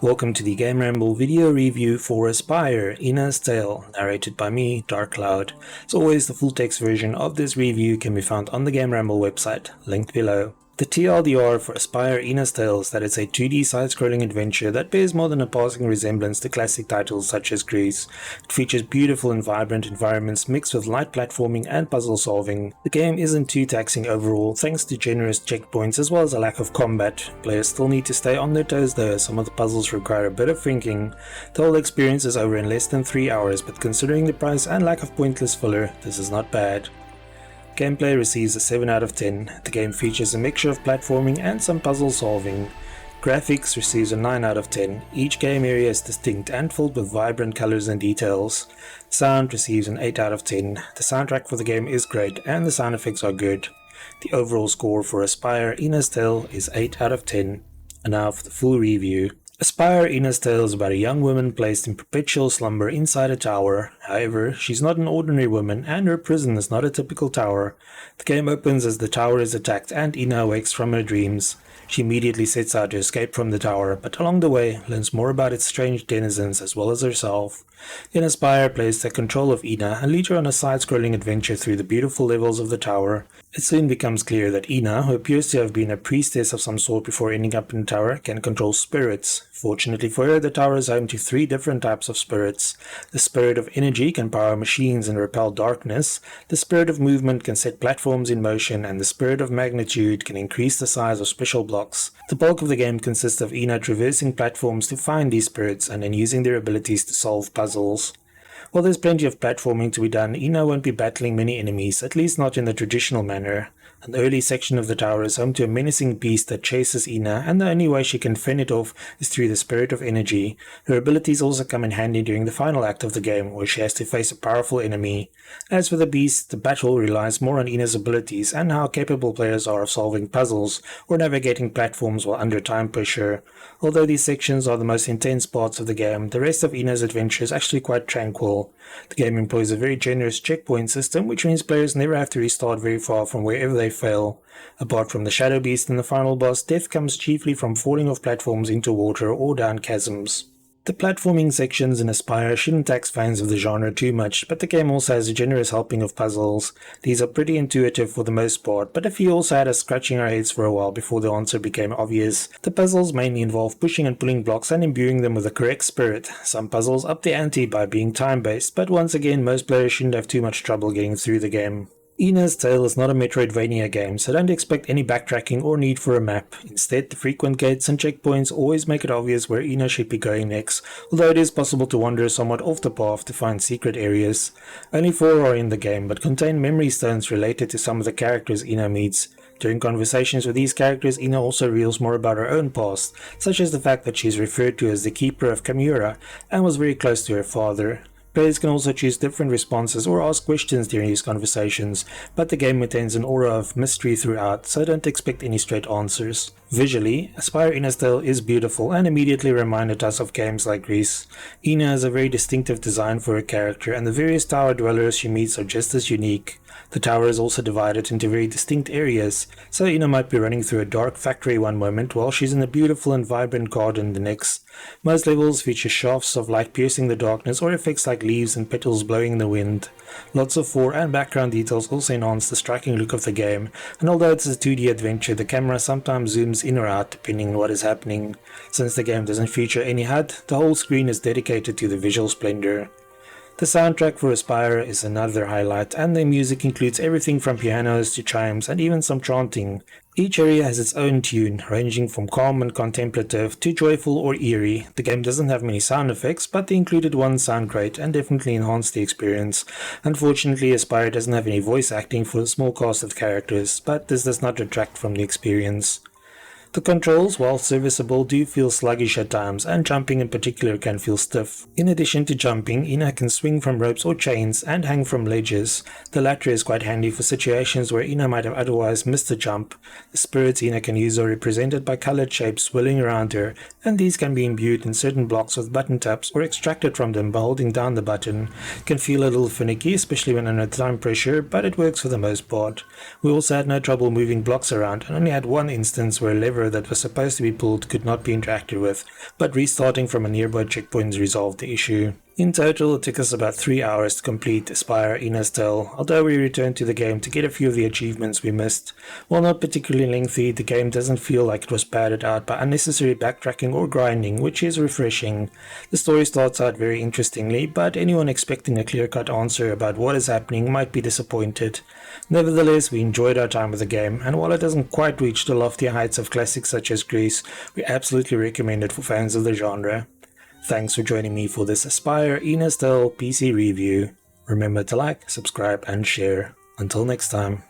Welcome to the GameRamble video review for Aspire: Ina's Tale, narrated by me, Darkcloud. As always, the full text version of this review can be found on the GameRamble website, linked below. The TLDR for Aspire: Ina's Tale is that it's a 2D side-scrolling adventure that bears more than a passing resemblance to classic titles such as Gris. It features beautiful and vibrant environments mixed with light platforming and puzzle solving. The game isn't too taxing overall thanks to generous checkpoints as well as a lack of combat. Players still need to stay on their toes though, some of the puzzles require a bit of thinking. The whole experience is over in less than 3 hours, but considering the price and lack of pointless filler, this is not bad. Gameplay receives a 7 out of 10. The game features a mixture of platforming and some puzzle solving. Graphics receives a 9 out of 10. Each game area is distinct and filled with vibrant colors and details. Sound receives an 8 out of 10. The soundtrack for the game is great and the sound effects are good. The overall score for Aspire: Ina's Tale is 8 out of 10. And now for the full review. Aspire: Ina's Tale is about a young woman placed in perpetual slumber inside a tower. However, she's not an ordinary woman and her prison is not a typical tower. The game opens as the tower is attacked and Ina awakes from her dreams. She immediately sets out to escape from the tower, but along the way learns more about its strange denizens as well as herself. Then Aspire players take control of Ina and lead her on a side-scrolling adventure through the beautiful levels of the tower. It soon becomes clear that Ina, who appears to have been a priestess of some sort before ending up in the tower, can control spirits. Fortunately for her, the tower is home to 3 different types of spirits. The spirit of energy can power machines and repel darkness, the spirit of movement can set platforms in motion, and the spirit of magnitude can increase the size of special blocks. The bulk of the game consists of Ina traversing platforms to find these spirits and then using their abilities to solve puzzles. While there's plenty of platforming to be done, Ina won't be battling many enemies, at least not in the traditional manner. An early section of the tower is home to a menacing beast that chases Ina, and the only way she can fend it off is through the spirit of energy. Her abilities also come in handy during the final act of the game, where she has to face a powerful enemy. As for the beast, the battle relies more on Ina's abilities and how capable players are of solving puzzles or navigating platforms while under time pressure. Although these sections are the most intense parts of the game, the rest of Ina's adventure is actually quite tranquil. The game employs a very generous checkpoint system, which means players never have to restart very far from wherever they fail. Apart from the Shadow Beast and the final boss, death comes chiefly from falling off platforms into water or down chasms. The platforming sections in Aspire shouldn't tax fans of the genre too much, but the game also has a generous helping of puzzles. These are pretty intuitive for the most part, but a few also had us scratching our heads for a while before the answer became obvious. The puzzles mainly involve pushing and pulling blocks and imbuing them with the correct spirit. Some puzzles up the ante by being time-based, but once again most players shouldn't have too much trouble getting through the game. Ina's Tale is not a Metroidvania game, so don't expect any backtracking or need for a map. Instead, the frequent gates and checkpoints always make it obvious where Ina should be going next, although it is possible to wander somewhat off the path to find secret areas. Only 4 are in the game, but contain memory stones related to some of the characters Ina meets. During conversations with these characters, Ina also reveals more about her own past, such as the fact that she is referred to as the Keeper of Chimera and was very close to her father. Players can also choose different responses or ask questions during these conversations, but the game maintains an aura of mystery throughout, so don't expect any straight answers. Visually, Aspire: Ina's Tale is beautiful and immediately reminded us of games like Gris. Ina has a very distinctive design for her character, and the various tower dwellers she meets are just as unique. The tower is also divided into very distinct areas, so Ina might be running through a dark factory one moment while she's in a beautiful and vibrant garden the next. Most levels feature shafts of light piercing the darkness or effects like leaves and petals blowing in the wind. Lots of fore and background details also enhance the striking look of the game, and although it's a 2D adventure, the camera sometimes zooms in or out depending on what is happening. Since the game doesn't feature any HUD, the whole screen is dedicated to the visual splendor. The soundtrack for Aspire is another highlight, and the music includes everything from pianos to chimes and even some chanting. Each area has its own tune, ranging from calm and contemplative to joyful or eerie. The game doesn't have many sound effects, but the included ones sound great and definitely enhance the experience. Unfortunately, Aspire doesn't have any voice acting for a small cast of characters, but this does not detract from the experience. The controls, while serviceable, do feel sluggish at times, and jumping in particular can feel stiff. In addition to jumping, Ina can swing from ropes or chains and hang from ledges. The latter is quite handy for situations where Ina might have otherwise missed a jump. The spirits Ina can use are represented by colored shapes swirling around her, and these can be imbued in certain blocks with button taps or extracted from them by holding down the button. It can feel a little finicky, especially when under time pressure, but it works for the most part. We also had no trouble moving blocks around, and only had one instance where a lever lever that was supposed to be pulled could not be interacted with, but restarting from a nearby checkpoint resolved the issue. In total, it took us about 3 hours to complete Aspire Ina's Tale, although we returned to the game to get a few of the achievements we missed. While not particularly lengthy, the game doesn't feel like it was padded out by unnecessary backtracking or grinding, which is refreshing. The story starts out very interestingly, but anyone expecting a clear-cut answer about what is happening might be disappointed. Nevertheless, we enjoyed our time with the game, and while it doesn't quite reach the lofty heights of classics such as Gris, we absolutely recommend it for fans of the genre. Thanks for joining me for this Aspire Ina's Tale PC review. Remember to like, subscribe and share. Until next time.